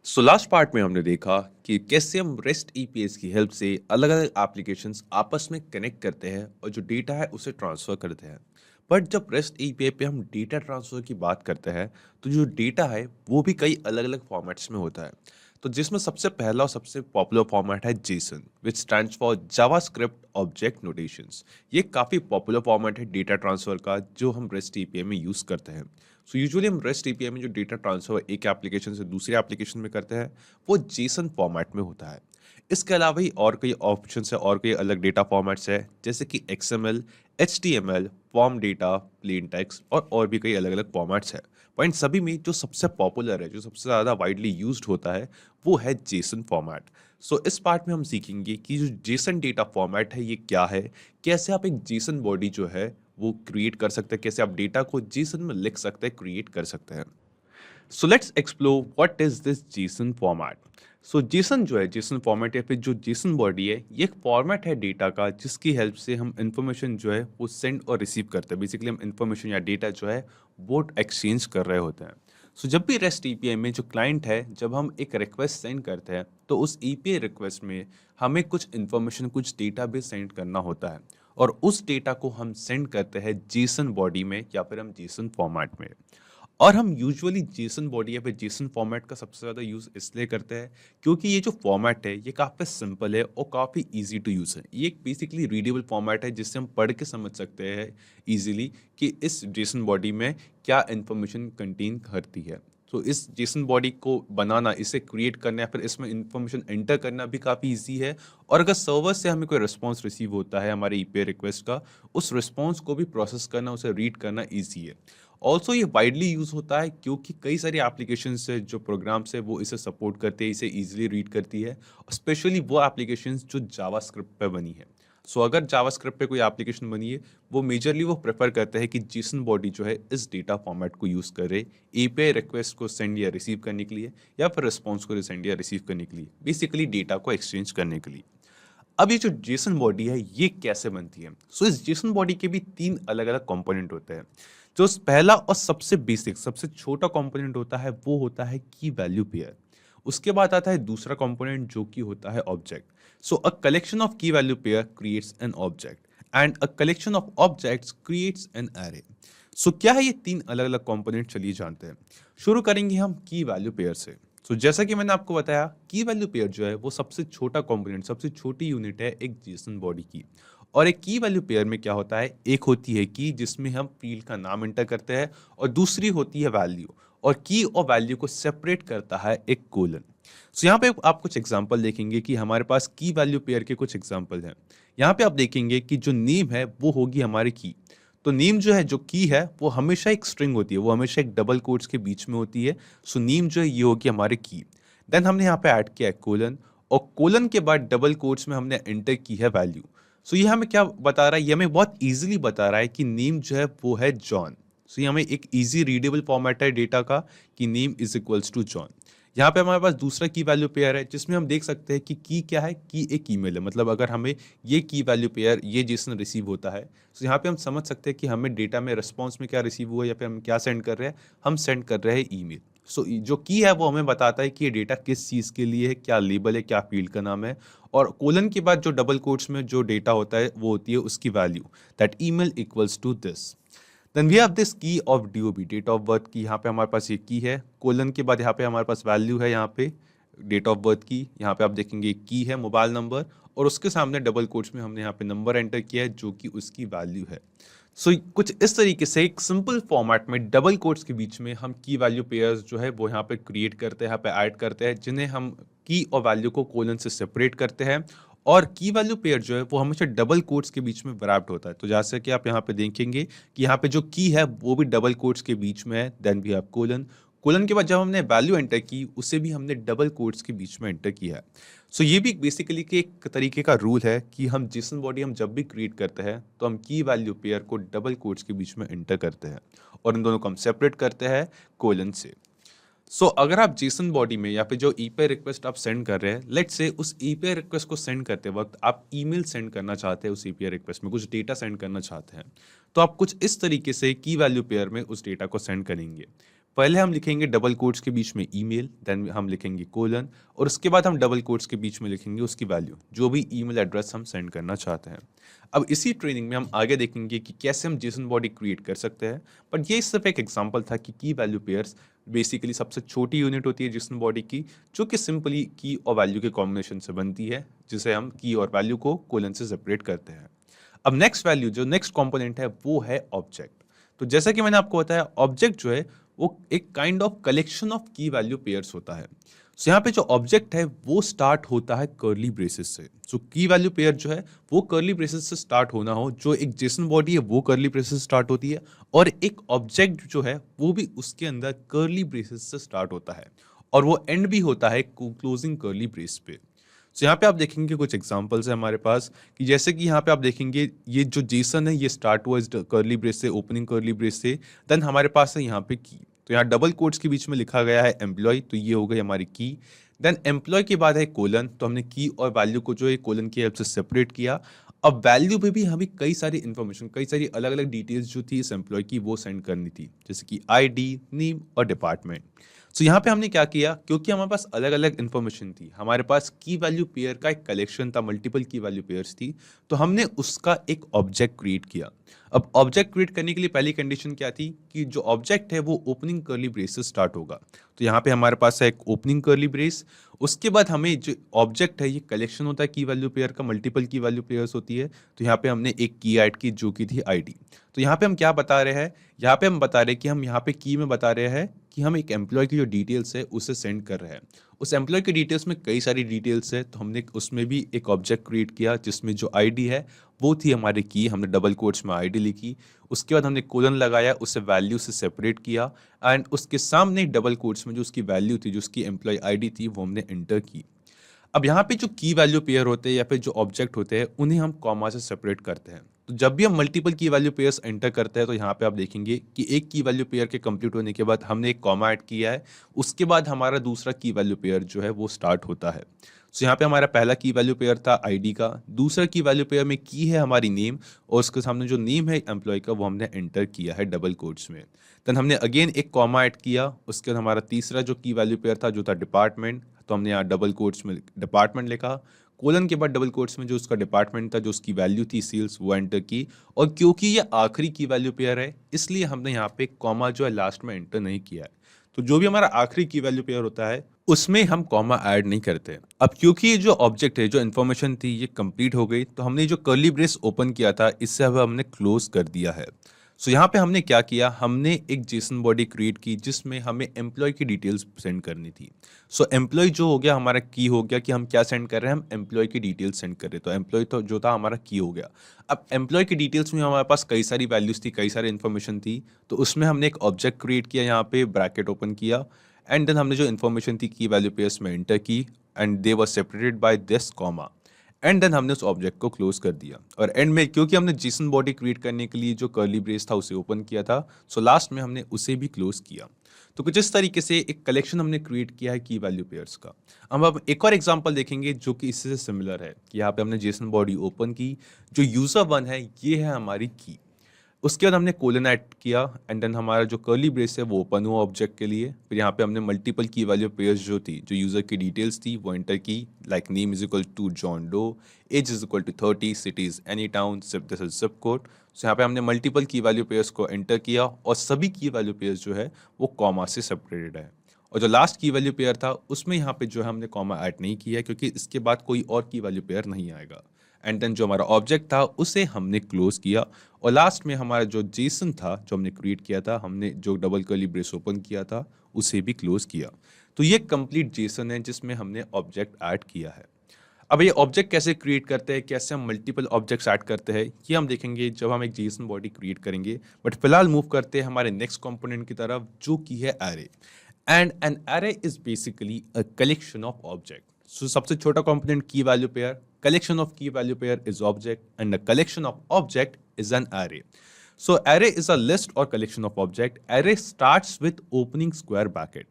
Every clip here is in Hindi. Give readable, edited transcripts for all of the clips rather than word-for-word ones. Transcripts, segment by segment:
सो लास्ट पार्ट में हमने देखा कि कैसे हम रेस्ट ईपीएस की हेल्प से अलग अलग एप्लीकेशंस आपस में कनेक्ट करते हैं और जो डेटा है उसे ट्रांसफर करते हैं। बट जब रेस्ट ईपीआई पे हम डेटा ट्रांसफर की बात करते हैं तो जो डेटा है वो भी कई अलग अलग फॉर्मेट्स में होता है। तो जिसमें सबसे पहला और सबसे पॉपुलर फॉर्मेट है Jason which stands for JavaScript object notations. ये काफ़ी पॉपुलर फॉर्मेट है डेटा ट्रांसफर का जो हम रेस्ट एपीआई में यूज़ करते हैं। सो यूजुअली हम रेस्ट एपीआई में जो डेटा ट्रांसफर एक एप्लीकेशन से दूसरी एप्लीकेशन में करते हैं वो जेसन फॉर्मेट में होता है। इसके अलावा ही और कई ऑप्शंस है और कई अलग डेटा फॉर्मेट्स है जैसे कि XML, HTML, form data, plain text और भी कई अलग अलग फॉर्मेट्स है। पर इन सभी में जो सबसे पॉपुलर है, जो सबसे ज़्यादा वाइडली यूज्ड होता है, वो है जेसन फॉर्मेट। सो इस पार्ट में हम सीखेंगे कि जो जेसन डेटा फॉर्मेट है ये क्या है, कैसे आप एक जेसन बॉडी जो है वो क्रिएट कर सकते हैं, कैसे आप डेटा को जेसन में लिख सकते हैं, क्रिएट कर सकते हैं। So let's explore what is this JSON format. So Jason जो है, जेसन फॉर्मेट या फिर जो जेसन बॉडी है, ये एक फॉर्मेट है डेटा का जिसकी हेल्प से हम इंफॉर्मेशन जो है वो सेंड और रिसीव करते हैं। बेसिकली हम इंफॉर्मेशन या डेटा जो है वो एक्सचेंज कर रहे होते हैं। सो जब भी रेस्ट ईपीआई में जो क्लाइंट है, जब हम एक रिक्वेस्ट सेंड करते हैं तो उस ईपीआई रिक्वेस्ट में हमें कुछ इंफॉर्मेशन, कुछ डेटा भी सेंड करना होता है और उस डेटा को हम सेंड करते हैं जेसन बॉडी में या फिर हम जेसन फॉर्मेट में। और हम यूजुअली जेसन बॉडी या फिर जेसन फॉर्मेट का सबसे ज़्यादा यूज़ इसलिए करते हैं क्योंकि ये जो फॉर्मेट है ये काफ़ी सिंपल है और काफ़ी इजी टू यूज़ है। ये एक बेसिकली रीडेबल फॉर्मेट है जिससे हम पढ़ के समझ सकते हैं इजीली कि इस जेसन बॉडी में क्या इंफॉर्मेशन कंटेन करती है। तो इस जेसन बॉडी को बनाना, इसे क्रिएट करना या फिर इसमें इंफॉर्मेशन एंटर करना भी काफ़ी इजी है। और अगर सर्वर से हमें कोई रिस्पॉन्स रिसीव होता है हमारे ईपीआई रिक्वेस्ट का, उस रिस्पॉन्स को भी प्रोसेस करना, उसे रीड करना ईजी है। ऑल्सो ये वाइडली यूज होता है क्योंकि कई सारी एप्लीकेशन से जो प्रोग्राम्स है वो इसे सपोर्ट करते हैं, इसे इजीली रीड करती है। स्पेशली वो एप्लीकेशन जो जावास्क्रिप्ट पे बनी है। सो अगर जावास्क्रिप्ट पे कोई एप्लीकेशन बनी है, वो मेजरली वो प्रेफर करते हैं कि जेसन बॉडी जो है इस डेटा फॉर्मेट को यूज़ करे एपीआई रिक्वेस्ट को सेंड या रिसीव करने के लिए, या फिर रिस्पॉन्स को सेंड या रिसीव करने के लिए, बेसिकली डेटा को एक्सचेंज करने के लिए। अब ये जो जेसन बॉडी है ये कैसे बनती है? सो इस जेसन बॉडी के भी तीन अलग अलग कंपोनेंट होते हैं। जो पहला और सबसे बेसिक, सबसे छोटा कंपोनेंट होता है वो होता है की वैल्यू पेयर। उसके बाद आता है दूसरा कंपोनेंट जो कि होता है object. So a collection of key value pair creates an object and a collection of objects creates an array. सो क्या है ये तीन अलग अलग कंपोनेंट, चलिए जानते हैं। शुरू करेंगे हम की वैल्यू पेयर से। सो जैसा कि मैंने आपको बताया, की वैल्यू पेयर जो है वो सबसे छोटा कंपोनेंट, सबसे छोटी यूनिट है एक जेसन बॉडी की। और एक की वैल्यू पेयर में क्या होता है, एक होती है की जिसमें हम फील्ड का नाम एंटर करते हैं और दूसरी होती है वैल्यू। और की और वैल्यू को सेपरेट करता है एक कोलन। सो यहाँ पे आप कुछ एग्जांपल देखेंगे कि हमारे पास की वैल्यू पेयर के कुछ एग्जांपल हैं। यहाँ पे आप देखेंगे कि जो नेम है वो होगी हमारी की। तो नेम जो है, जो की है, वो हमेशा एक स्ट्रिंग होती है, वो हमेशा एक डबल कोट्स के बीच में होती है। सो नेम जो है ये होगी हमारी की। देन हमने यहाँ पे ऐड किया है कोलन, और कोलन के बाद डबल कोट्स में हमने एंटर की है वैल्यू। सो ये हमें क्या बता रहा है, ये हमें बहुत इजीली बता रहा है कि नेम जो है वो है जॉन। सो ये हमें एक इजी रीडेबल फॉर्मेट है डेटा का कि name is equals to John. यहाँ पे हमारे पास दूसरा की वैल्यू पेयर है जिसमें हम देख सकते हैं कि की क्या है, की एक ईमेल है। मतलब अगर हमें ये की वैल्यू पेयर, ये जेसन रिसीव होता है, तो यहाँ पे हम समझ सकते हैं कि हमें डेटा में रिस्पॉन्स में क्या रिसीव हुआ या फिर हम क्या सेंड कर रहे हैं, हम सेंड कर रहे हैं ईमेल। सो जो की है वो हमें बताता है कि ये डेटा किस चीज़ के लिए है, क्या लेबल है, क्या फील्ड का नाम है। और कोलन के बाद जो डबल कोट्स में जो डेटा होता है वो होती है उसकी value, that email equals to this. Then we have this key of DOB, date of birth की। यहाँ पे हमारे पास ये की है, कोलन के बाद यहाँ पे हमारे पास वैल्यू है, यहाँ पे डेट ऑफ बर्थ की। यहाँ पे आप देखेंगे की है मोबाइल नंबर, और उसके सामने डबल कोट्स में हमने यहाँ पे नंबर एंटर किया है जो कि उसकी वैल्यू है। सो कुछ इस तरीके से एक सिंपल फॉर्मेट में डबल कोट्स के बीच में हम की वैल्यू पेयर्स जो है वो यहाँ पे क्रिएट करते हैं, यहाँ पे ऐड करते हैं, जिन्हें हम की और वैल्यू को कोलन से सेपरेट करते हैं। और की वैल्यू पेयर जो है वो हमेशा डबल कोट्स के बीच में wrapped होता है। तो जैसे कि आप यहाँ पे देखेंगे कि यहाँ पे जो की है वो भी डबल कोट्स के बीच में है। Then we have colon, colon के बाद जब हमने वैल्यू एंटर की उसे भी हमने डबल कोट्स के बीच में एंटर किया है। सो ये भी बेसिकली कि एक तरीके का रूल है कि हम जेसन बॉडी हम जब भी क्रिएट करते हैं तो हम की वैल्यू पेयर को डबल कोट्स के बीच में एंटर करते हैं और इन दोनों को हम सेपरेट करते हैं कोलन से। सो अगर आप जेसन बॉडी में या फिर जो ईपीआई रिक्वेस्ट आप सेंड कर रहे हैं, लेट्स से उस ईपीआई रिक्वेस्ट को सेंड करते वक्त आप ईमेल सेंड करना चाहते हैं, उस ईपीआई रिक्वेस्ट में कुछ डेटा सेंड करना चाहते हैं, तो आप कुछ इस तरीके से की वैल्यू पेयर में उस डेटा को सेंड करेंगे। पहले हम लिखेंगे डबल कोट्स के बीच में ईमेल, देन हम लिखेंगे कोलन, और उसके बाद हम डबल कोट्स के बीच में लिखेंगे उसकी वैल्यू, जो भी ईमेल एड्रेस हम सेंड करना चाहते हैं। अब इसी ट्रेनिंग में हम आगे देखेंगे कि कैसे हम जेसन बॉडी क्रिएट कर सकते हैं, बट ये सिर्फ एक एग्जांपल था कि की वैल्यू पेयर्स बेसिकली सबसे छोटी यूनिट होती है जेसन बॉडी की, जो कि सिंपली की और वैल्यू के कॉम्बिनेशन से बनती है, जिसे हम की और वैल्यू को कोलन से सेपरेट करते हैं। अब नेक्स्ट वैल्यू जो नेक्स्ट कंपोनेंट है वो है ऑब्जेक्ट। तो जैसा कि मैंने आपको बताया, ऑब्जेक्ट जो है वो एक kind of collection of key value pairs होता है। सो यहाँ पे जो ऑब्जेक्ट है वो स्टार्ट होता है कर्ली ब्रेसेस से। सो की वैल्यू पेयर जो है वो कर्ली ब्रेसेस से स्टार्ट होना हो, जो एक जेसन बॉडी है वो कर्ली ब्रेसेस से स्टार्ट होती है, और एक ऑब्जेक्ट जो है वो भी उसके अंदर कर्ली ब्रेसेस से स्टार्ट होता है, और वो एंड भी होता है क्लोजिंग कर्ली ब्रेस पे। सो यहाँ पे आप देखेंगे कुछ एग्जांपल्स है हमारे पास, कि जैसे कि यहाँ पे आप देखेंगे ये जो जेसन है ये स्टार्ट हुआ इस कर्ली ब्रेस से, ओपनिंग कर्ली ब्रेस से, देन हमारे पास है यहाँ पे की। तो यहाँ डबल कोट्स के बीच में लिखा गया है एम्प्लॉय, तो ये हो गई हमारी की। देन एम्प्लॉय के बाद है कोलन, तो हमने की और वैल्यू को जो है कोलन की हेल्प से सेपरेट किया। अब वैल्यू पे भी हमें कई सारी इन्फॉर्मेशन, कई सारी अलग अलग डिटेल्स जो थी इस एम्प्लॉय की वो सेंड करनी थी, जैसे कि आईडी, नेम और डिपार्टमेंट। सो यहाँ पे हमने क्या किया, क्योंकि हमारे पास अलग अलग इन्फॉर्मेशन थी, हमारे पास की वैल्यू पेयर का एक कलेक्शन था, मल्टीपल की वैल्यू पेयर्स थी, तो हमने उसका एक ऑब्जेक्ट क्रिएट किया। अब ऑब्जेक्ट क्रिएट करने के लिए पहली कंडीशन क्या थी कि जो ऑब्जेक्ट है वो ओपनिंग कर्ली ब्रेस से स्टार्ट होगा। तो यहाँ पे हमारे पास है एक ओपनिंग कर्ली ब्रेस। उसके बाद हमें जो ऑब्जेक्ट है ये कलेक्शन होता है की वैल्यू पेयर का, मल्टीपल की वैल्यू पेयर्स होती है, तो यहाँ पे हमने एक की ऐड की जो की थी आईडी। तो यहाँ पे हम क्या बता रहे हैं, यहाँ पे हम बता रहे हैं कि हम यहाँ पे की में बता रहे हैं कि हम एक एम्प्लॉय की जो डिटेल्स है उसे सेंड कर रहे हैं। उस एम्प्लॉय की डिटेल्स में कई सारी डिटेल्स है, तो हमने उसमें भी एक ऑब्जेक्ट क्रिएट किया जिसमें जो आईडी है वो थी हमारी की, हमने डबल कोट्स में आईडी लिखी। उसके बाद हमने कोलन लगाया, उसे वैल्यू से सेपरेट किया, एंड उसके सामने डबल कोट्स में जो उसकी वैल्यू थी, जो उसकी एम्प्लॉय आईडी थी, वो हमने एंटर की। अब यहाँ पे जो की वैल्यू पेयर होते हैं या फिर जो ऑब्जेक्ट होते हैं उन्हें हम कॉमा से सेपरेट करते हैं। तो जब भी हम multiple key value pairs enter करते हैं तो यहाँ पे आप देखेंगे कि एक की वैल्यू पेयर के कंप्लीट होने के बाद हमने एक कॉमा ऐड किया है, उसके बाद हमारा दूसरा की वैल्यू पेयर जो है वो स्टार्ट होता है। सो यहाँ पे हमारा पहला की वैल्यू पेयर था आईडी का, दूसरा की वैल्यू पेयर में की है हमारी नेम, और उसके सामने जो नेम है एम्प्लॉय का वो हमने एंटर किया है डबल कोट्स में। देन हमने अगेन एक कॉमा ऐड किया, उसके बाद हमारा तीसरा जो की वैल्यू पेयर था जो था डिपार्टमेंट, तो हमने यहाँ डबल कोट्स में डिपार्टमेंट लिखा, कोलन के बाद डबल कोट्स में जो उसका डिपार्टमेंट था, जो उसकी वैल्यू थी सेल्स, वो एंटर की। और क्योंकि ये आखिरी की वैल्यू पेयर है इसलिए हमने यहाँ पे कॉमा जो है लास्ट में एंटर नहीं किया है। तो जो भी हमारा आखिरी की वैल्यू पेयर होता है उसमें हम कॉमा ऐड नहीं करते। अब क्योंकि ये जो ऑब्जेक्ट है, जो इन्फॉर्मेशन थी ये कंप्लीट हो गई, तो हमने जो कर्ली ब्रेस ओपन किया था इससे अब हमने क्लोज कर दिया है। सो यहाँ पे हमने क्या किया, हमने एक जेसन बॉडी क्रिएट की जिसमें हमें एम्प्लॉय की डिटेल्स सेंड करनी थी। सो एम्प्लॉय जो हो गया हमारा की हो गया, कि हम क्या सेंड कर रहे हैं, हम एम्प्लॉय की डिटेल्स सेंड कर रहे हैं, तो एम्प्लॉय तो जो था हमारा की हो गया। अब एम्प्लॉय की डिटेल्स में हमारे पास कई सारी वैल्यूज थी, कई सारी इन्फॉर्मेशन थी, तो उसमें हमने एक ऑब्जेक्ट क्रिएट किया, यहाँ पे ब्रैकेट ओपन किया, एंड देन हमने जो इन्फॉर्मेशन थी की वैल्यू पेयर्स में एंटर की, and they were separated by this comma, and then हमने उस ऑब्जेक्ट को क्लोज कर दिया। और एंड में क्योंकि हमने जेसन बॉडी क्रिएट करने के लिए जो कर्ली ब्रेस था उसे ओपन किया था, सो लास्ट में हमने उसे भी क्लोज किया। तो कुछ इस तरीके से एक कलेक्शन हमने क्रिएट किया है की वैल्यू पेयर्स का। अब एक और एग्जांपल देखेंगे जो कि इससे सिमिलर है, कि यहाँ पे हमने जेसन बॉडी ओपन की, जो यूजर वन है ये है हमारी की, उसके बाद हमने कोलन ऐड किया, एंड देन हमारा जो कर्ली ब्रेस है वो ओपन हुआ ऑब्जेक्ट के लिए। फिर यहाँ पे हमने मल्टीपल की वैल्यू पेयर्स जो थी, जो यूजर की डिटेल्स थी वो एंटर की, like name is equal to John Doe, age is equal to 30, city is any town, zip this is zip code. So यहाँ पे हमने मल्टीपल की वैल्यू पेयर्स को एंटर किया, और सभी की वैल्यू पेयर्स जो है वो कॉमा से सेपरेटेड है। और जो लास्ट की वैल्यू पेयर था उसमें यहाँ पे जो है हमने कॉमा ऐड नहीं किया है, क्योंकि इसके बाद कोई और की वैल्यू पेयर नहीं आएगा। एंड देन जो हमारा ऑब्जेक्ट था उसे हमने क्लोज किया, और लास्ट में हमारा जो जेसन था जो हमने क्रिएट किया था, हमने जो डबल कर्ली ब्रेस ओपन किया था उसे भी क्लोज किया। तो ये कंप्लीट जेसन है जिसमें हमने ऑब्जेक्ट ऐड किया है। अब ये ऑब्जेक्ट कैसे क्रिएट करते हैं, कैसे हम मल्टीपल ऑब्जेक्ट्स ऐड करते हैं, ये हम देखेंगे जब हम एक जेसन बॉडी क्रिएट करेंगे। बट फिलहाल मूव करते हैं हमारे नेक्स्ट कंपोनेंट की तरफ, जो कि है array. And an array is basically a collection of object. So सबसे छोटा component key value pair, collection of key value pair is object, and a collection of object is an array. So array is a list or collection of object. Array starts with opening square bracket.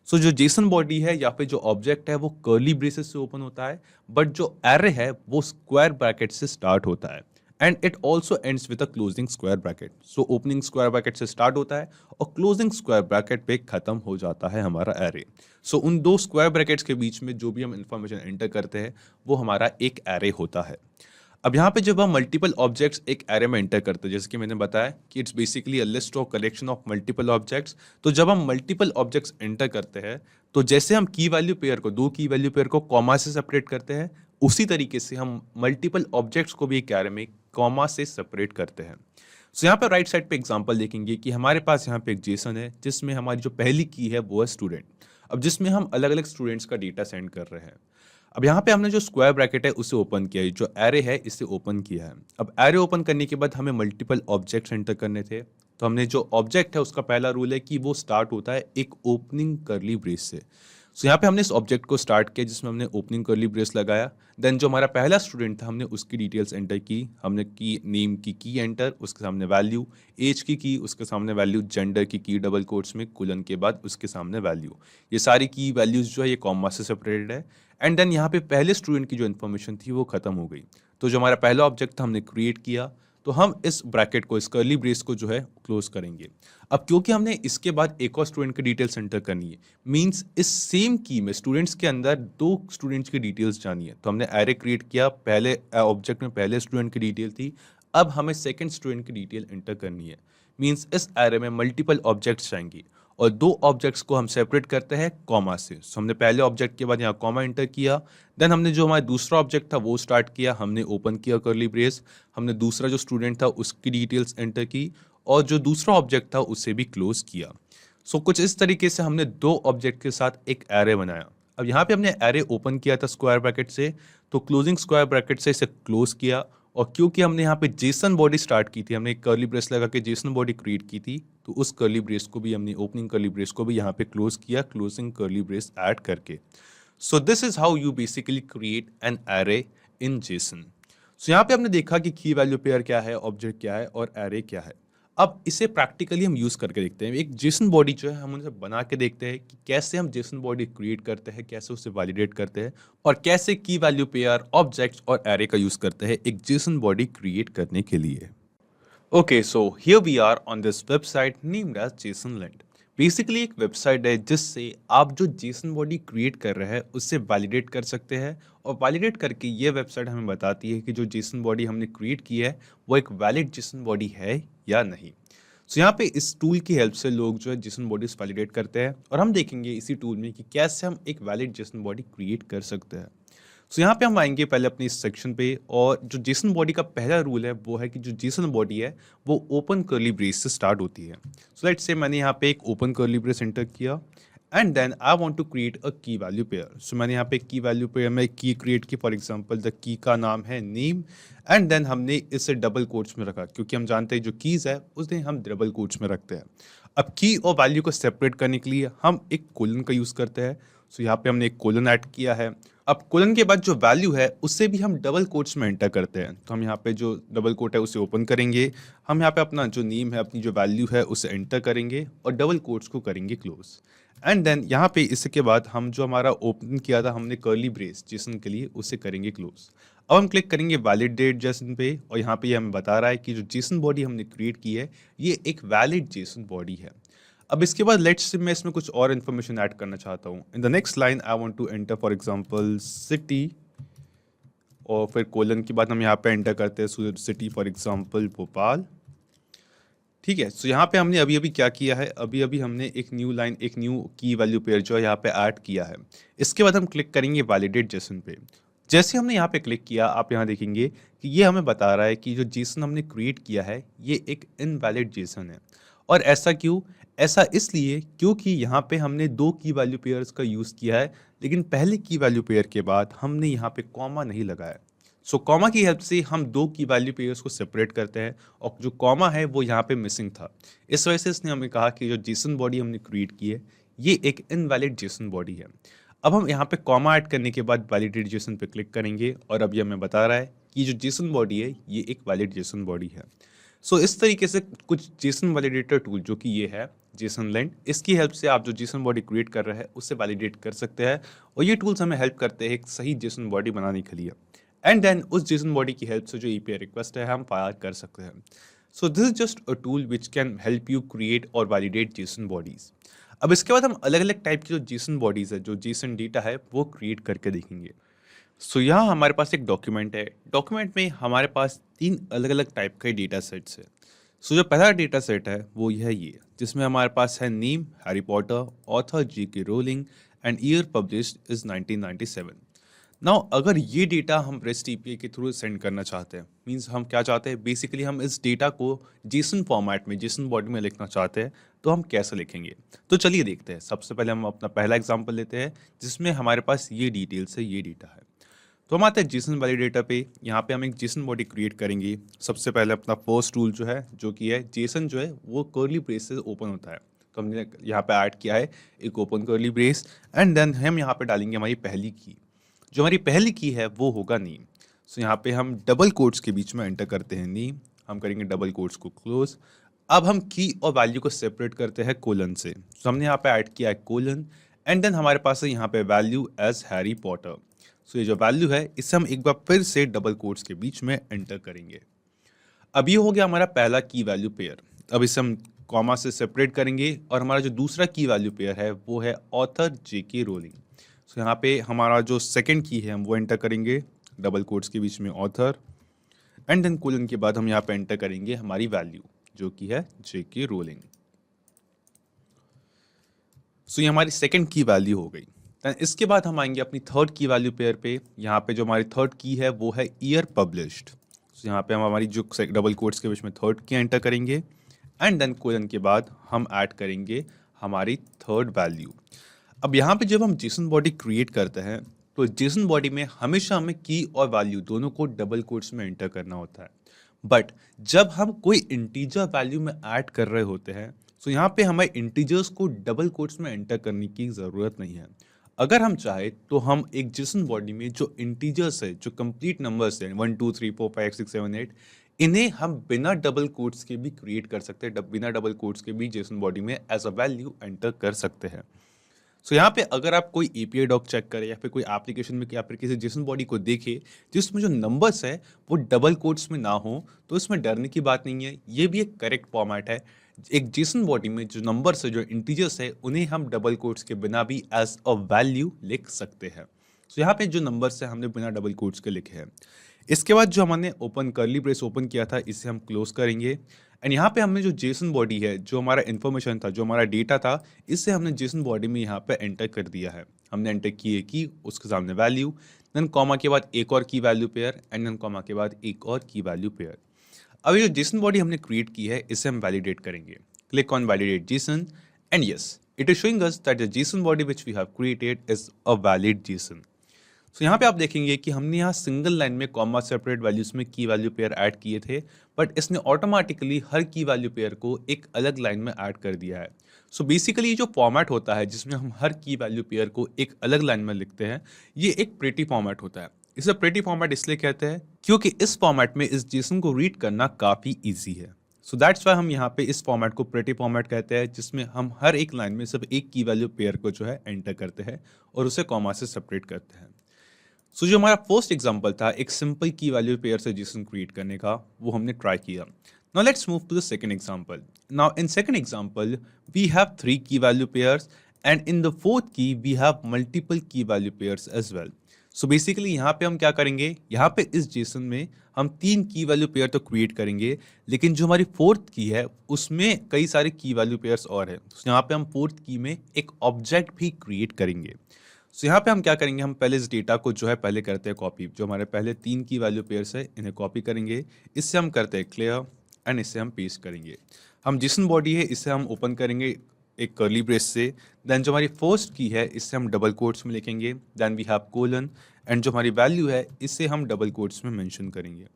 So जो JSON बॉडी है या फिर जो ऑब्जेक्ट है वो कर्ली ब्रेसेस से ओपन होता है, बट जो एरे है वो स्क्वायर ब्रैकेट से स्टार्ट होता है। And it also ends with a closing square bracket. So opening square bracket से स्टार्ट होता है और क्लोजिंग स्क्वायर ब्रैकेट पे खत्म हो जाता है हमारा एरे। सो उन दो स्क्वायर ब्रैकेट्स के बीच में जो भी हम इंफॉर्मेशन एंटर करते हैं वो हमारा एक एरे होता है। अब यहाँ पे जब हम मल्टीपल ऑब्जेक्ट्स एक एरे में एंटर करते हैं, जैसे कि मैंने बताया कि it's basically a list of collection of multiple objects. तो जब हम मल्टीपल ऑब्जेक्ट्स एंटर करते हैं तो जैसे हम की वैल्यू पेयर को, दो की वैल्यू पेयर को कॉमा से सेपरेट करते हैं, उसी तरीके से हम मल्टीपल ऑब्जेक्ट्स को भी एक एरे में कॉमा से सेपरेट करते हैं। सो यहाँ पे राइट साइड पे एग्जांपल देखेंगे कि हमारे पास यहाँ पे एक जेसन है जिसमें हमारी जो पहली की है वो है स्टूडेंट। अब जिसमें हम अलग अलग स्टूडेंट्स का डेटा सेंड कर रहे हैं। अब यहाँ पे हमने जो स्क्वायर ब्रैकेट है उसे ओपन किया है, जो एरे है इसे ओपन किया है। अब एरे ओपन करने के बाद हमें मल्टीपल ऑब्जेक्ट्स एंटर करने थे। तो हमने जो ऑब्जेक्ट है उसका पहला रूल है कि वो स्टार्ट होता है एक ओपनिंग कर्ली ब्रेस से। सो यहाँ पे हमने इस ऑब्जेक्ट को स्टार्ट किया जिसमें हमने ओपनिंग कर्ली ब्रेस लगाया। देन जो हमारा पहला स्टूडेंट था हमने उसकी डिटेल्स एंटर की। हमने की नेम की एंटर, उसके सामने वैल्यू, एज की उसके सामने वैल्यू, जेंडर की डबल कोट्स में कोलन के बाद उसके सामने वैल्यू। ये सारी की वैल्यूज जो है ये कॉमा से सेपरेटेड है। एंड देन यहाँ पे पहले स्टूडेंट की जो इन्फॉर्मेशन थी वो खत्म हो गई। तो जो हमारा पहला ऑब्जेक्ट था हमने क्रिएट किया, तो हम इस ब्रैकेट को, इस कर्ली ब्रेस को जो है क्लोज करेंगे। अब क्योंकि हमने इसके बाद एक और स्टूडेंट की डिटेल्स एंटर करनी है, मींस इस सेम की में स्टूडेंट्स के अंदर दो स्टूडेंट्स की डिटेल्स जानी है। तो हमने एरे क्रिएट किया, पहले ऑब्जेक्ट में पहले स्टूडेंट की डिटेल थी, अब हमें सेकंड स्टूडेंट की डिटेल एंटर करनी है। मींस इस एरे में मल्टीपल ऑब्जेक्ट्स जाएंगे और दो ऑब्जेक्ट्स को हम सेपरेट करते हैं कॉमा से। सो हमने पहले ऑब्जेक्ट के बाद यहाँ कॉमा एंटर किया। देन हमने जो हमारा दूसरा ऑब्जेक्ट था वो स्टार्ट किया, हमने ओपन किया कर्ली ब्रेस। हमने दूसरा जो स्टूडेंट था उसकी डिटेल्स एंटर की और जो दूसरा ऑब्जेक्ट था उसे भी क्लोज किया। सो कुछ इस तरीके से हमने दो ऑब्जेक्ट के साथ एक एरे बनाया। अब यहाँ पे हमने एरे ओपन किया था स्क्वायर ब्रैकेट से, तो क्लोजिंग स्क्वायर ब्रैकेट से इसे क्लोज किया। और क्योंकि हमने यहाँ पे जेसन बॉडी स्टार्ट की थी, हमने एक कर्ली ब्रेस लगा के जेसन बॉडी क्रिएट की थी, तो उस कर्ली ब्रेस को भी हमने, ओपनिंग कर्ली ब्रेस को भी यहाँ पे क्लोज किया क्लोजिंग कर्ली ब्रेस ऐड करके। So this is how you basically create an array in JSON. So यहाँ पे हमने देखा कि की वैल्यू पेयर क्या है, ऑब्जेक्ट क्या है और एरे क्या है। अब इसे प्रैक्टिकली हम यूज करके देखते हैं। एक जेसन बॉडी जो है हम उसे बना के देखते हैं कि कैसे हम जेसन बॉडी क्रिएट करते हैं, कैसे उसे वैलिडेट करते हैं और कैसे की वैल्यू पेयर, ऑब्जेक्ट्स और एरे का यूज करते हैं एक जेसन बॉडी क्रिएट करने के लिए। Okay, so here we are on this website named as JSONLint. Basically एक वेबसाइट है जिससे आप जो जेसन बॉडी क्रिएट कर रहे हैं उससे वैलिडेट कर सकते हैं। और वैलिडेट करके ये वेबसाइट हमें बताती है कि जो जेसन बॉडी हमने क्रिएट की है वो एक वैलिड जेसन बॉडी है या नहीं। सो यहाँ पे इस टूल की हेल्प से लोग जो है जेसन बॉडीज वैलिडेट करते हैं और हम देखेंगे इसी टूल में कि कैसे हम एक वैलिड जेसन बॉडी क्रिएट कर सकते हैं। सो यहाँ पे हम आएंगे पहले अपने इस सेक्शन पे, और जो जेसन बॉडी का पहला रूल है वो है कि जो जेसन बॉडी है वो ओपन कर्ली ब्रेस से स्टार्ट होती है। सो लेट्स से मैंने यहाँ पे एक ओपन कर्ली ब्रेस एंटर किया and then I want to create a key value pair. सो मैंने यहाँ पे की वैल्यू पेयर में की क्रिएट की। फॉर एग्जांपल द की का नाम है नेम एंड देन हमने इसे डबल कोट्स में रखा क्योंकि हम जानते हैं जो कीज है उसे हम डबल कोट्स में रखते हैं। अब की और वैल्यू को सेपरेट करने के लिए हम एक कोलन का यूज करते हैं। सो यहाँ पे हमने एक कोलन ऐड किया है। अब कोलन के बाद जो वैल्यू है उससे भी हम डबल कोट्स में एंटर करते हैं। तो हम यहाँ पे जो डबल कोट है उसे ओपन करेंगे, हम यहाँ पे अपना जो नेम है, अपनी जो वैल्यू है उसे एंटर करेंगे और डबल कोट्स को करेंगे क्लोज। एंड देन यहाँ पे इसके बाद हम जो हमारा ओपन किया था हमने कर्ली ब्रेस जेसन के लिए, उसे करेंगे क्लोज। अब हम क्लिक करेंगे वैलिडेट जेसन पे और यहाँ पे ये हमें बता रहा है कि जो जेसन बॉडी हमने क्रिएट की है ये एक वैलिड जेसन बॉडी है। अब इसके बाद लेट्स से मैं इसमें कुछ और इन्फॉर्मेशन ऐड करना चाहता हूँ। In the next line I want to enter for example city, और फिर कोलन के बाद हम यहाँ पे एंटर करते हैं सिटी फॉर एग्जांपल भोपाल। ठीक है, सो यहाँ पे हमने अभी अभी क्या किया है, अभी अभी हमने एक न्यू लाइन, एक न्यू की वैल्यू पेयर जो है यहाँ पे ऐड किया है। इसके बाद हम क्लिक करेंगे वैलिडेट जेसन पे। जैसे हमने यहाँ पे क्लिक किया आप यहाँ देखेंगे कि ये हमें बता रहा है कि जो जेसन हमने क्रिएट किया है ये एक इनवैलिड जेसन है। और ऐसा क्यों? ऐसा इसलिए क्योंकि यहाँ पे हमने दो की वैल्यू पेयर्स का यूज़ किया है, लेकिन पहले की वैल्यू पेयर के बाद हमने यहाँ पे कॉमा नहीं लगाया। सो कॉमा की हेल्प से हम दो की वैल्यू पेयर्स को सेपरेट करते हैं और जो कॉमा है वो यहाँ पे मिसिंग था। इस वजह से इसने हमें कहा कि जो जेसन बॉडी हमने क्रिएट की है ये एक इनवैलिड जेसन बॉडी है। अब हम यहाँ पे कॉमा ऐड करने के बाद वैलिडेट जेसन पे क्लिक करेंगे और अब ये हमें बता रहा है कि जो जेसन बॉडी है ये एक वैलिड जेसन बॉडी है। सो इस तरीके से कुछ जेसन वैलिडेटर टूल जो कि ये है जेसनलैंड, इसकी हेल्प से आप जो जेसन बॉडी क्रिएट कर रहे हैं उससे वैलिडेट कर सकते हैं और ये टूल्स हमें हेल्प करते हैं एक सही जेसन बॉडी बनाने के लिए। एंड देन उस जेसन बॉडी की हेल्प से जो एपीआई रिक्वेस्ट है हम फायर कर सकते हैं। सो this is just a tool which can help you create और वैलिडेट जेसन बॉडीज। अब इसके बाद हम अलग अलग टाइप की जो जेसन बॉडीज है, जो जेसन डेटा है, वो क्रिएट करके देखेंगे। सो यहाँ हमारे पास एक डॉक्यूमेंट है। डॉक्यूमेंट में हमारे पास 3 अलग अलग टाइप के डेटा सेट्स है। सो जो पहला डेटा सेट है वो यह है ये, जिसमें हमारे पास है name Harry Potter, author J.K. Rolling and year published is 1997। Now अगर ये डेटा हम रेस्ट एपीआई के थ्रू सेंड करना चाहते हैं, मींस हम क्या चाहते हैं, बेसिकली हम इस डेटा को जेसन फॉर्मेट में, जेसन बॉडी में लिखना चाहते हैं, तो हम कैसे लिखेंगे? तो चलिए देखते हैं। सबसे पहले हम अपना पहला एग्जांपल लेते हैं जिसमें हमारे पास ये डिटेल्स है, ये डेटा है। तो हम आते हैं जेसन वाली डेटा पे। यहाँ पे हम एक जेसन बॉडी क्रिएट करेंगे। सबसे पहले अपना फर्स्ट रूल जो है, जो कि है जेसन जो है वो कर्ली ब्रेस से ओपन होता है, तो हमने यहाँ पे ऐड किया है एक open curly brace. And then हम यहाँ पे डालेंगे हमारी पहली की। जो हमारी पहली की है वो होगा नेम। सो यहाँ पे हम डबल कोट्स के बीच में एंटर करते हैं नेम, हम करेंगे डबल कोट्स को क्लोज। अब हम की और वैल्यू को सेपरेट करते हैं कोलन से। सो हमने यहाँ पे ऐड किया है कोलन। एंड देन हमारे पास है यहाँ पे वैल्यू एज हैरी पॉटर। सो ये जो वैल्यू है इसे हम एक बार फिर से डबल कोट्स के बीच में एंटर करेंगे। अब ये हो गया हमारा पहला की वैल्यू पेयर। अब इसे हम कॉमा से सेपरेट करेंगे और हमारा जो दूसरा की वैल्यू पेयर है वो है ऑथर J.K. रोलिंग। सो यहाँ पे हमारा जो सेकंड की है हम वो एंटर करेंगे डबल कोट्स के बीच में ऑथर। एंड देन कोलन के बाद हम यहाँ पे एंटर करेंगे हमारी वैल्यू, जो कि है J.K. रोलिंग। सो ये हमारी सेकंड की वैल्यू हो गई। देन इसके बाद हम आएंगे अपनी थर्ड की वैल्यू पेयर पे। यहाँ पे जो हमारी थर्ड की है वो है ईयर पब्लिश्ड। सो यहाँ पे हम हमारी जो डबल कोट्स के बीच में थर्ड की एंटर करेंगे। एंड देन कोलन के बाद हम ऐड करेंगे हमारी थर्ड वैल्यू। अब यहाँ पे जब हम जेसन बॉडी क्रिएट करते हैं तो जेसन बॉडी में हमेशा हमें की और वैल्यू दोनों को डबल कोट्स में एंटर करना होता है। बट जब हम कोई इंटीजर वैल्यू में ऐड कर रहे होते हैं, तो यहाँ पे हमें इंटीजर्स को डबल कोट्स में एंटर करने की ज़रूरत नहीं है। अगर हम चाहे तो हम एक जेसन बॉडी में जो इंटीजर्स है, जो कंप्लीट नंबर्स हैं 1 2 3 4 5 6 7 8, इन्हें हम बिना डबल कोट्स के भी क्रिएट कर सकते हैं, बिना डबल कोट्स के भी जेसन बॉडी में एज अ वैल्यू एंटर कर सकते हैं। सो यहाँ पे अगर आप कोई एपीआई डॉक चेक करें या फिर कोई एप्लीकेशन में या फिर किसी जेसन बॉडी को देखे जिसमें जो नंबर्स है वो डबल कोट्स में ना हो, तो इसमें डरने की बात नहीं है। ये भी एक करेक्ट फॉर्मेट है। एक जेसन बॉडी में जो नंबर्स है, जो इंटीजर्स है, उन्हें हम डबल कोट्स के बिना भी एज अ वैल्यू लिख सकते हैं। सो यहाँ पे जो नंबर्स है हमने बिना डबल कोट्स के लिखे हैं। इसके बाद जो हमने ओपन कर्ली ब्रेस ओपन किया था, इसे हम क्लोज करेंगे। एंड यहाँ पे हमने जो जेसन बॉडी है, जो हमारा इन्फॉर्मेशन था, जो हमारा डेटा था, इसे हमने जेसन बॉडी में यहाँ पे एंटर कर दिया है। हमने एंटर किए की, उसके सामने वैल्यू, देन कॉमा के बाद एक और key value pair, and then comma के बाद एक और की वैल्यू पेयर। अब ये जो जेसन बॉडी हमने क्रिएट की है इसे हम वैलिडेट करेंगे। Click on validate JSON and yes, it is showing us that the JSON body which we have created is a valid JSON. So यहाँ पे आप देखेंगे कि हमने यहाँ सिंगल लाइन में कॉमा सेपरेट वैल्यूज में की वैल्यू पेयर ऐड किए थे, बट इसने ऑटोमेटिकली हर की वैल्यू पेयर को एक अलग लाइन में ऐड कर दिया है। सो बेसिकली ये जो फॉर्मेट होता है जिसमें हम हर की वैल्यू पेयर को एक अलग लाइन में लिखते हैं, ये एक प्रिटी फॉर्मेट होता है। इसे प्रिटी फॉर्मेट इसलिए कहते हैं क्योंकि इस फॉर्मेट में इस जेसन को रीड करना काफ़ी ईजी है। सो दैट्स वाई हम यहाँ पे इस फॉर्मेट को प्रिटी फॉर्मेट कहते हैं, जिसमें हम हर एक लाइन में सिर्फ एक की वैल्यू पेयर को जो है एंटर करते हैं और उसे कॉमा से सेपरेट करते हैं। सो जो हमारा फर्स्ट एग्जांपल था एक सिंपल की वैल्यू पेयर से जेसन क्रिएट करने का, वो हमने ट्राई किया। Now let's move to the second example. Now in second example we have 3 key value pairs and in the fourth key we have multiple key value pairs as well. So basically यहाँ पे हम क्या करेंगे, यहाँ पे इस जेसन में हम 3 की वैल्यू पेयर तो क्रिएट करेंगे, लेकिन जो हमारी फोर्थ की है उसमें कई सारे की वैल्यू पेयर्स और है। तो यहाँ पे हम फोर्थ की में एक ऑब्जेक्ट भी क्रिएट करेंगे। सो यहाँ पे हम क्या करेंगे, हम पहले इस डेटा को जो है पहले करते हैं कॉपी। जो हमारे पहले 3 की वैल्यू पेयर्स है इन्हें कॉपी करेंगे, इससे हम करते हैं क्लियर एंड इससे हम पेस्ट करेंगे। हम जेसन बॉडी है इसे हम ओपन करेंगे एक कर्ली ब्रेस से। देन जो हमारी फर्स्ट की है इसे हम डबल कोट्स में लिखेंगे, then we have colon, and जो हमारी वैल्यू है इसे हम डबल कोट्स में मेंशन करेंगे।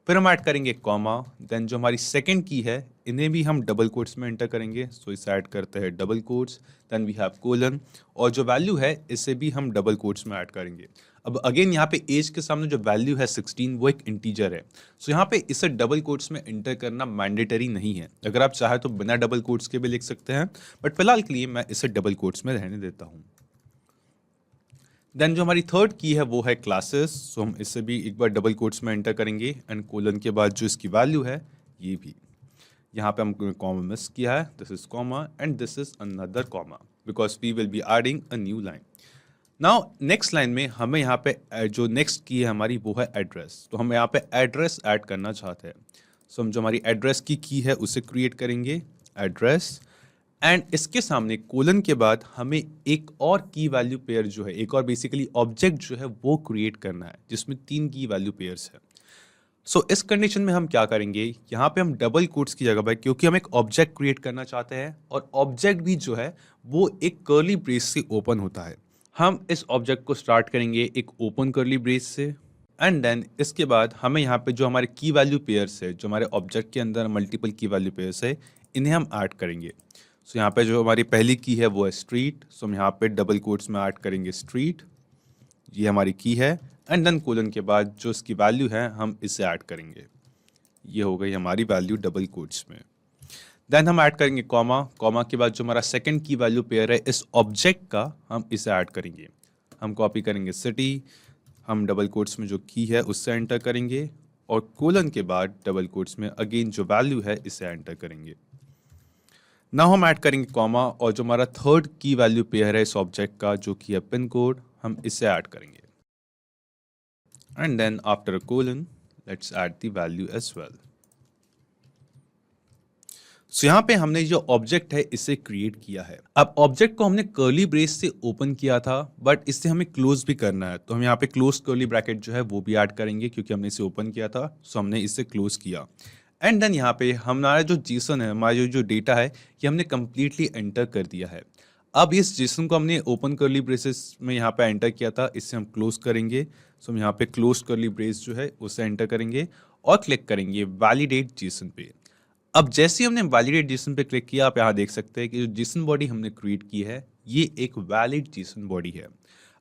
फिर हम ऐड करेंगे कॉमा, देन जो हमारी सेकंड की है इन्हें भी हम डबल कोट्स में एंटर करेंगे। सो इसे ऐड करते हैं double quotes, then we have colon, और जो वैल्यू है इसे भी हम डबल कोट्स में ऐड करेंगे। अब अगेन यहाँ पे एज के सामने जो वैल्यू है 16 वो एक इंटीजर है। सो यहाँ पे इसे डबल कोट्स में एंटर करना मैंडेटरी नहीं है। अगर आप चाहे तो बिना डबल कोट्स के भी लिख सकते हैं, बट फिलहाल के लिए मैं इसे डबल कोट्स में रहने देता हूँ। देन जो हमारी थर्ड की है वो है क्लासेस, सो हम इससे भी एक बार डबल कोट्स में एंटर करेंगे एंड कोलन के बाद जो इसकी वैल्यू है ये भी, यहाँ पे हमने कॉमा मिस किया है, this is comma and this is another comma because we will be adding a new line. Now next line में हमें यहाँ पे जो नेक्स्ट की है हमारी वो है एड्रेस, तो हम यहाँ पे एड्रेस ऐड करना चाहते हैं। सो हम जो हमारी एड्रेस की है उसे क्रिएट करेंगे एड्रेस एंड इसके सामने कोलन के बाद हमें एक और की वैल्यू पेयर जो है, एक और बेसिकली ऑब्जेक्ट जो है वो क्रिएट करना है जिसमें 3 की वैल्यू पेयर्स है। सो इस कंडीशन में हम क्या करेंगे, यहाँ पे हम डबल कोट्स की जगह पर, क्योंकि हम एक ऑब्जेक्ट क्रिएट करना चाहते हैं और ऑब्जेक्ट भी जो है वो एक कर्ली ब्रेस से ओपन होता है, हम इस ऑब्जेक्ट को स्टार्ट करेंगे एक ओपन कर्ली ब्रेस से एंड देन इसके बाद हमें यहाँ पे जो हमारे की वैल्यू पेयर्स है, जो हमारे ऑब्जेक्ट के अंदर मल्टीपल की वैल्यू पेयर्स है, इन्हें हम ऐड करेंगे। सो यहाँ पे जो हमारी पहली की है वो है स्ट्रीट, सो हम यहाँ पे डबल कोट्स में ऐड करेंगे स्ट्रीट, ये हमारी की है एंड देन कोलन के बाद जो इसकी वैल्यू है हम इसे ऐड करेंगे, ये हो गई हमारी वैल्यू डबल कोट्स में। देन हम ऐड करेंगे कॉमा, कॉमा के बाद जो हमारा सेकंड की वैल्यू पेयर है इस ऑब्जेक्ट का, हम इसे ऐड करेंगे। हम कॉपी करेंगे सिटी, हम डबल कोट्स में जो की है उससे एंटर करेंगे और कोलन के बाद डबल कोट्स में अगेन जो वैल्यू है इसे एंटर करेंगे। नाउ हम ऐड करेंगे कॉमा और जो हमारा थर्ड की वैल्यू पेयर है इस ऑब्जेक्ट का जो कि है पिन कोड, हम इसे ऐड करेंगे and then after a colon let's add the value as well. So यहाँ पे हमने जो ऑब्जेक्ट है इसे क्रिएट किया है। अब ऑब्जेक्ट को हमने कर्ली ब्रेस से ओपन किया था बट इससे हमें क्लोज भी करना है, तो हम यहाँ पे क्लोज कर्ली ब्रैकेट जो है वो भी ऐड करेंगे क्योंकि हमने इसे ओपन किया था, सो हमने इसे क्लोज किया एंड देन यहाँ पे हमारा जो जेसन है, हमारा जो डेटा है ये हमने कंप्लीटली एंटर कर दिया है। अब इस जेसन को हमने ओपन कर्ली ब्रेसेस में यहाँ पे एंटर किया था, इससे हम क्लोज करेंगे। सो हम यहाँ पे क्लोज कर्ली ब्रेस जो है उसे एंटर करेंगे और क्लिक करेंगे वैलिडेट जेसन पे। अब जैसे ही हमने वैलिडेट जेसन पे क्लिक किया, आप यहाँ देख सकते हैं कि जो जेसन बॉडी हमने क्रिएट की है ये एक वैलिड जेसन बॉडी है।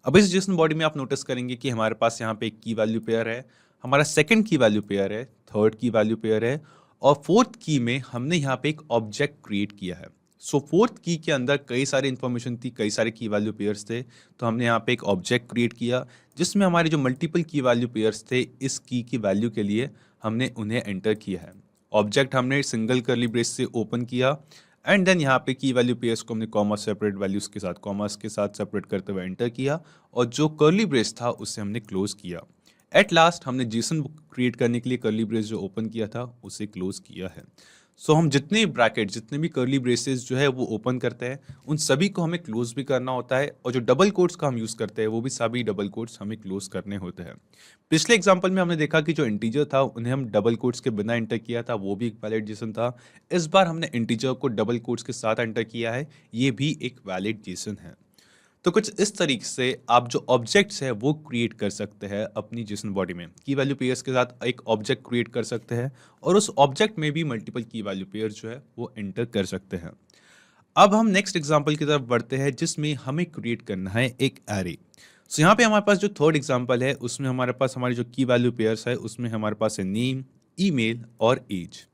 अब इस जेसन बॉडी में आप नोटिस करेंगे कि हमारे पास यहाँ पे एक की वैल्यू पेयर है, हमारा सेकंड की वैल्यू पेयर है, थर्ड की वैल्यू पेयर है और फोर्थ की में हमने यहाँ पे एक ऑब्जेक्ट क्रिएट किया है। सो फोर्थ की के अंदर कई सारी इंफॉर्मेशन थी, कई सारे की वैल्यू पेयर्स थे, तो हमने यहाँ पे एक ऑब्जेक्ट क्रिएट किया जिसमें हमारे जो मल्टीपल की वैल्यू पेयर्स थे इस की वैल्यू के लिए हमने उन्हें एंटर किया है। ऑब्जेक्ट हमने सिंगल कर्ली ब्रेस से ओपन किया एंड देन यहाँ पे की वैल्यू पेयर्स को हमने कॉमा सेपरेट वैल्यूज के साथ, कॉमास के साथ सेपरेट करते हुए एंटर किया और जो कर्ली ब्रेस था उससे हमने क्लोज किया। एट लास्ट हमने जेसन क्रिएट करने के लिए कर्ली ब्रेस जो ओपन किया था उसे क्लोज किया है। सो हम जितने ब्रैकेट, जितने भी कर्ली ब्रेसेस जो है वो ओपन करते हैं उन सभी को हमें क्लोज भी करना होता है और जो डबल कोट्स का हम यूज़ करते हैं वो भी सभी डबल कोट्स हमें क्लोज करने होते हैं। पिछले एग्जांपल में हमने देखा कि जो इंटीजर था उन्हें हम डबल कोट्स के बिना एंटर किया था, वो भी एक वैलिड जेसन था। इस बार हमने इंटीजर को डबल कोट्स के साथ एंटर किया है, ये भी एक वैलिड जेसन है। तो कुछ इस तरीके से आप जो ऑब्जेक्ट्स है वो क्रिएट कर सकते हैं अपनी जेसन बॉडी में, की वैल्यू पेयर्स के साथ एक ऑब्जेक्ट क्रिएट कर सकते हैं और उस ऑब्जेक्ट में भी मल्टीपल की वैल्यू पेयर जो है वो एंटर कर सकते हैं। अब हम नेक्स्ट एग्जांपल की तरफ बढ़ते हैं जिसमें हमें क्रिएट करना है एक एरे। सो यहाँ पे हमारे पास जो थर्ड एग्जांपल है उसमें हमारे पास हमारी जो की वैल्यू पेयर्स है उसमें हमारे पास है नेम, ईमेल और एज।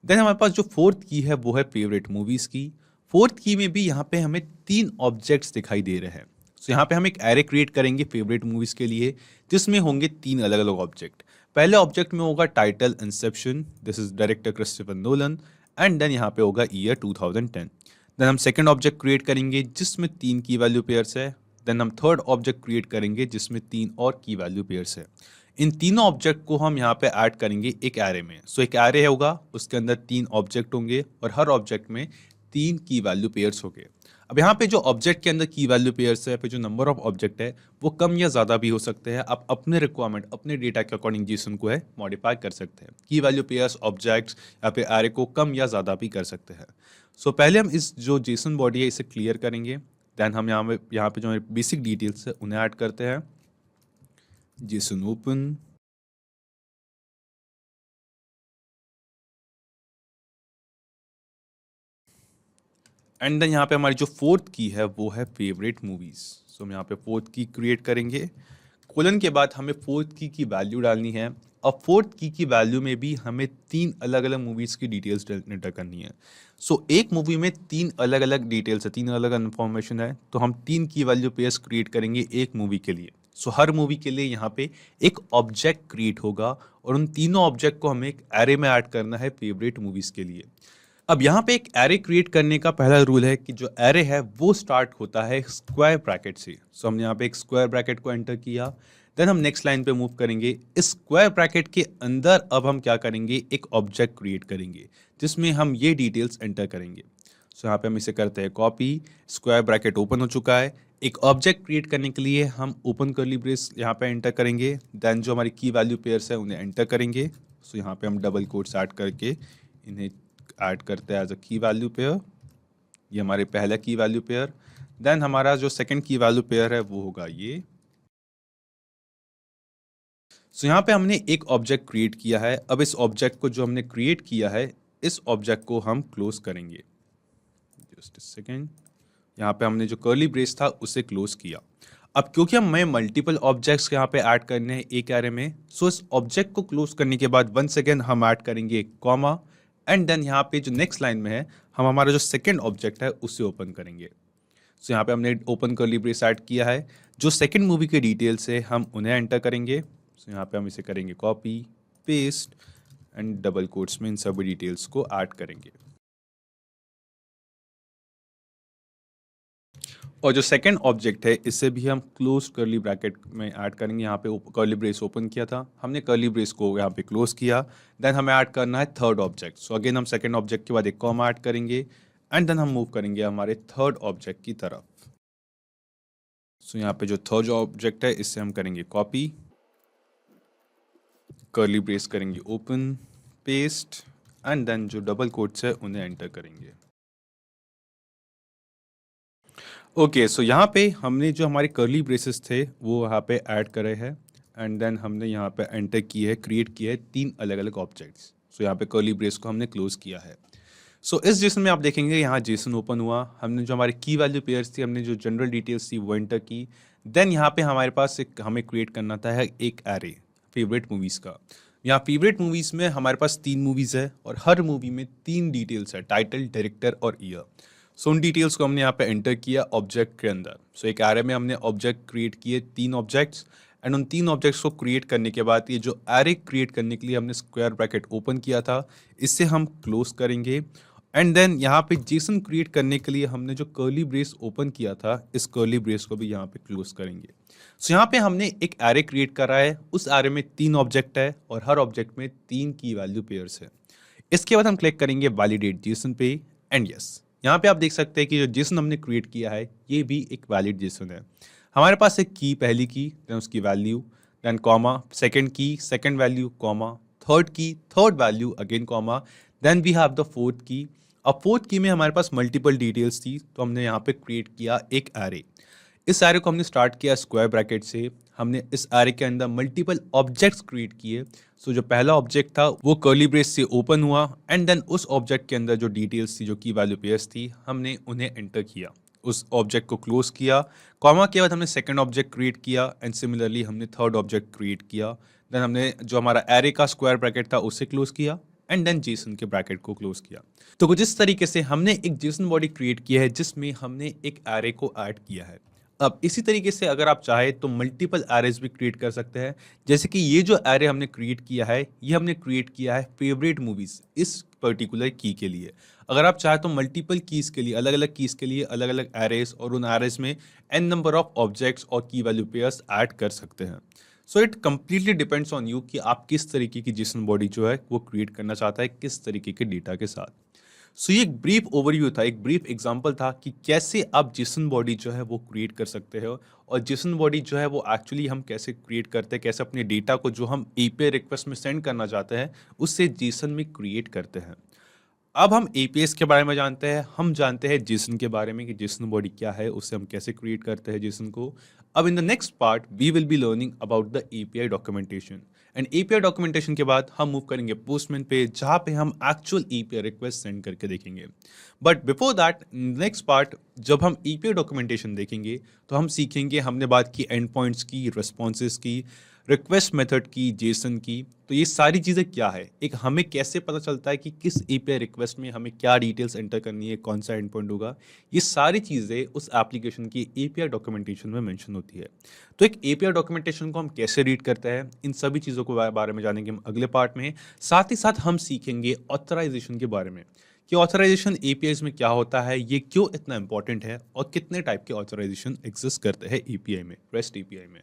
देन हमारे पास जो फोर्थ की है वो है फेवरेट मूवीज की। फोर्थ की में भी यहाँ पे हमें 3 ऑब्जेक्ट्स दिखाई दे रहे हैं। सो यहाँ पे हम एक एरे क्रिएट करेंगे फेवरेट मूवीज के लिए जिसमें होंगे 3 अलग अलग ऑब्जेक्ट। पहले ऑब्जेक्ट में होगा title Inception, this is director Christopher Nolan and then यहाँ पे होगा ईयर 2010। देन हम सेकंड ऑब्जेक्ट क्रिएट करेंगे जिसमें 3 की वैल्यू पेयर्स है। देन हम थर्ड ऑब्जेक्ट क्रिएट करेंगे जिसमें 3 और की वैल्यू पेयर्स है। इन तीनों ऑब्जेक्ट को हम यहाँ पे ऐड करेंगे एक एरे में। सो एक एरे होगा, उसके अंदर 3 ऑब्जेक्ट होंगे और हर ऑब्जेक्ट में 3 की वैल्यू पेयर्स होंगे। अब यहाँ पे जो ऑब्जेक्ट के अंदर की वैल्यू पेयर्स है, फिर जो नंबर ऑफ ऑब्जेक्ट है वो कम या ज़्यादा भी हो सकते हैं। आप अपने रिक्वायरमेंट, अपने डेटा के अकॉर्डिंग जेसन को है मॉडिफाई कर सकते हैं। की वैल्यू पेयर्स, ऑब्जेक्ट्स या फिर एरे को कम या ज़्यादा भी कर सकते हैं। सो पहले हम इस जो जेसन बॉडी है इसे क्लियर करेंगे। देन हम यहाँ पे जो बेसिक डिटेल्स है उन्हें ऐड करते हैं। जेसन ओपन, एंड देन यहाँ पे हमारी जो फोर्थ की है वो है फेवरेट मूवीज। सो हम यहाँ पे फोर्थ की क्रिएट करेंगे। कोलन के बाद हमें फोर्थ की वैल्यू डालनी है और फोर्थ की वैल्यू में भी हमें 3 अलग-अलग मूवीज़ की डिटेल्स एंटर करनी है। सो एक मूवी में 3 अलग-अलग डिटेल्स है, 3 अलग-अलग इन्फॉर्मेशन है, तो हम 3 की वैल्यू पेयर्स क्रिएट करेंगे एक मूवी के लिए। सो हर मूवी के लिए यहाँ पे एक ऑब्जेक्ट क्रिएट होगा और उन तीनों ऑब्जेक्ट को हमें एक एरे में ऐड करना है फेवरेट मूवीज़ के लिए। अब यहाँ पे एक एरे क्रिएट करने का पहला रूल है कि जो एरे है वो स्टार्ट होता है स्क्वायर ब्रैकेट से। सो हमने यहाँ पे एक स्क्वायर ब्रैकेट को एंटर किया, देन हम नेक्स्ट लाइन पे मूव करेंगे। इस स्क्वायर ब्रैकेट के अंदर अब हम क्या करेंगे, एक ऑब्जेक्ट क्रिएट करेंगे जिसमें हम ये डिटेल्स एंटर करेंगे। सो यहाँ पे हम इसे करते हैं कॉपी, स्क्वायर ब्रैकेट ओपन हो चुका है। एक ऑब्जेक्ट क्रिएट करने के लिए हम ओपन कर्ली ब्रेस यहाँ पे एंटर करेंगे, देन जो हमारी की वैल्यू पेयर्स है उन्हें एंटर करेंगे। सो यहाँ पे हम डबल कोट्स ऐड करके इन्हें ऐड करते हैं as a key value pair. ये हमारे पहला की वैल्यू पेयर। देन हमारा जो सेकंड की वैल्यू पेयर है वो होगा ये। सो यहाँ पे हमने एक ऑब्जेक्ट क्रिएट किया है। अब इस ऑब्जेक्ट को जो हमने क्रिएट किया है, इस ऑब्जेक्ट को हम क्लोज करेंगे। जस्ट सेकेंड, यहाँ पे हमने जो कर्ली ब्रेस था उसे क्लोज किया। अब क्योंकि हमें मल्टीपल ऑब्जेक्ट्स यहाँ पे ऐड करने हैं एक एरे में, सो इस ऑब्जेक्ट को क्लोज करने के बाद वन सेकेंड हम ऐड करेंगे एक कॉमा, एंड देन यहाँ पे जो नेक्स्ट लाइन में है हम हमारा जो सेकेंड ऑब्जेक्ट है उसे ओपन करेंगे। सो यहाँ पे हमने ओपन कर्ली ब्रेस ऐड किया है। जो सेकेंड मूवी के डिटेल्स है हम उन्हें एंटर करेंगे। सो यहाँ पे हम इसे करेंगे copy, paste and double quotes में इन सभी डिटेल्स को ऐड करेंगे। और जो सेकंड ऑब्जेक्ट है इसे भी हम क्लोज कर्ली ब्रैकेट में ऐड करेंगे। यहाँ पे कर्ली ब्रेस ओपन किया था हमने, कर्ली ब्रेस को यहाँ पे क्लोज किया। देन हमें ऐड करना है थर्ड ऑब्जेक्ट। सो अगेन हम सेकंड ऑब्जेक्ट के बाद एक कॉमा ऐड करेंगे एंड देन हम मूव करेंगे हमारे थर्ड ऑब्जेक्ट की तरफ। सो यहाँ पे जो थर्ड ऑब्जेक्ट है इससे हम करेंगे कॉपी, कर्ली ब्रेस करेंगे ओपन, पेस्ट एंड देन जो डबल कोट्स है उन्हें एंटर करेंगे। ओके, सो यहाँ पे हमने जो हमारे कर्ली ब्रेसेस थे वो यहाँ पे ऐड करे हैं एंड देन हमने यहाँ पे एंटर की है, क्रिएट किया है 3 अलग अलग ऑब्जेक्ट्स। सो यहाँ पे कर्ली ब्रेस को हमने क्लोज किया है। सो इस जेसन में आप देखेंगे यहाँ जेसन ओपन हुआ, हमने जो हमारे की वैल्यू पेयर्स थी, हमने जो जनरल डिटेल्स थी वो एंटर की। देन यहाँ पे हमारे पास एक हमें क्रिएट करना था है एक एरे फेवरेट मूवीज़ का। यहाँ फेवरेट मूवीज़ में हमारे पास 3 मूवीज़ है और हर मूवी में 3 डिटेल्स है, टाइटल, डायरेक्टर और ईयर। सो उन डिटेल्स को हमने यहाँ पे एंटर किया ऑब्जेक्ट के अंदर। सो एक एरे में हमने ऑब्जेक्ट क्रिएट किए 3 ऑब्जेक्ट्स एंड उन 3 ऑब्जेक्ट्स को क्रिएट करने के बाद ये जो एरे क्रिएट करने के लिए हमने स्क्वायर ब्रैकेट ओपन किया था इससे हम क्लोज करेंगे। एंड देन यहाँ पे जेसन क्रिएट करने के लिए हमने जो कर्ली ब्रेस ओपन किया था इस कर्ली ब्रेस को भी यहाँ पे क्लोज करेंगे। सो यहाँ पे हमने एक एरे क्रिएट करा है, उस एरे में 3 ऑब्जेक्ट है और हर ऑब्जेक्ट में 3 की वैल्यू पेयर्स है। इसके बाद हम क्लिक करेंगे वैलिडेट जेसन पे एंड यस। यहाँ पे आप देख सकते हैं कि जो जेसन हमने क्रिएट किया है ये भी एक वैलिड जेसन है। हमारे पास एक की, पहली की, देन उसकी value, then comma, second key, second value, comma, third key, third value, again comma, then we have the fourth key. अब फोर्थ की में हमारे पास मल्टीपल डिटेल्स थी तो हमने यहाँ पे क्रिएट किया एक एरे। इस एरे को हमने स्टार्ट किया स्क्वायर ब्रैकेट से। हमने इस एरे के अंदर मल्टीपल ऑब्जेक्ट्स क्रिएट किए। सो जो पहला ऑब्जेक्ट था वो कर्ली ब्रेस से ओपन हुआ एंड देन उस ऑब्जेक्ट के अंदर जो डिटेल्स थी, जो की वैल्यू पेयर्स थी, हमने उन्हें एंटर किया, उस ऑब्जेक्ट को क्लोज किया। कॉमा के बाद हमने सेकंड ऑब्जेक्ट क्रिएट किया एंड सिमिलरली हमने थर्ड ऑब्जेक्ट क्रिएट किया। देन हमने जो हमारा एरे का स्क्वायर ब्रैकेट था उसे क्लोज किया एंड देन जेसन के ब्रैकेट को क्लोज किया। तो कुछ इस तरीके से हमने एक जेसन बॉडी क्रिएट किया है जिसमें हमने एक एरे को ऐड किया है। अब इसी तरीके से अगर आप चाहे तो मल्टीपल एरेज भी क्रिएट कर सकते हैं। जैसे कि ये जो एरे हमने क्रिएट किया है ये हमने क्रिएट किया है फेवरेट मूवीज इस पर्टिकुलर की के लिए। अगर आप चाहे तो मल्टीपल कीज के लिए, अलग अलग कीज के लिए अलग अलग एरेज और उन एरेज में एन नंबर ऑफ ऑब्जेक्ट्स और की वैल्यू पेयर्स ऐड कर सकते हैं। So it completely depends on you कि आप किस तरीके की जेसन बॉडी जो है वो क्रिएट करना चाहता है, किस तरीके के डेटा के साथ। सो ये एक ब्रीफ ओवरव्यू था, एक ब्रीफ एग्जांपल था कि कैसे आप जेसन बॉडी जो है वो क्रिएट कर सकते हो और जेसन बॉडी जो है वो एक्चुअली हम कैसे क्रिएट करते हैं, कैसे अपने डेटा को जो हम एपीआई रिक्वेस्ट में सेंड करना चाहते हैं उससे जेसन में क्रिएट करते हैं। अब हम एपीएस के बारे में जानते हैं, हम जानते हैं जेसन के बारे में कि जेसन बॉडी क्या है, उससे हम कैसे क्रिएट करते हैं जेसन को। अब in the next part we will be learning about the API documentation and API documentation के बाद हम मूव करेंगे पोस्टमैन पे जहाँ पे हम एक्चुअल एपीआई रिक्वेस्ट सेंड करके देखेंगे। But before that next part जब हम एपीआई डॉक्यूमेंटेशन देखेंगे तो हम सीखेंगे, हमने बात की एंड पॉइंट्स की, रिस्पॉन्सेज की, रिक्वेस्ट मेथड की, जेसन की, तो ये सारी चीज़ें क्या है? एक हमें कैसे पता चलता है कि किस एपीआई रिक्वेस्ट में हमें क्या डिटेल्स एंटर करनी है, कौन सा एंड पॉइंट होगा? ये सारी चीज़ें उस एप्लीकेशन की एपीआई डॉक्यूमेंटेशन में मेंशन होती है। तो एक एपीआई डॉक्यूमेंटेशन को हम कैसे रीड करते हैं, इन सभी चीज़ों के बारे में जानेंगे हम अगले पार्ट में। साथ ही साथ हम सीखेंगे ऑथराइज़ेशन के बारे में, कि ऑथराइज़ेशन एपीआईज़ में क्या होता है, ये क्यों इतना इम्पोर्टेंट है और कितने टाइप के ऑथराइज़ेशन एक्सिस्ट करते हैं एपीआई में, रेस्ट एपीआई में।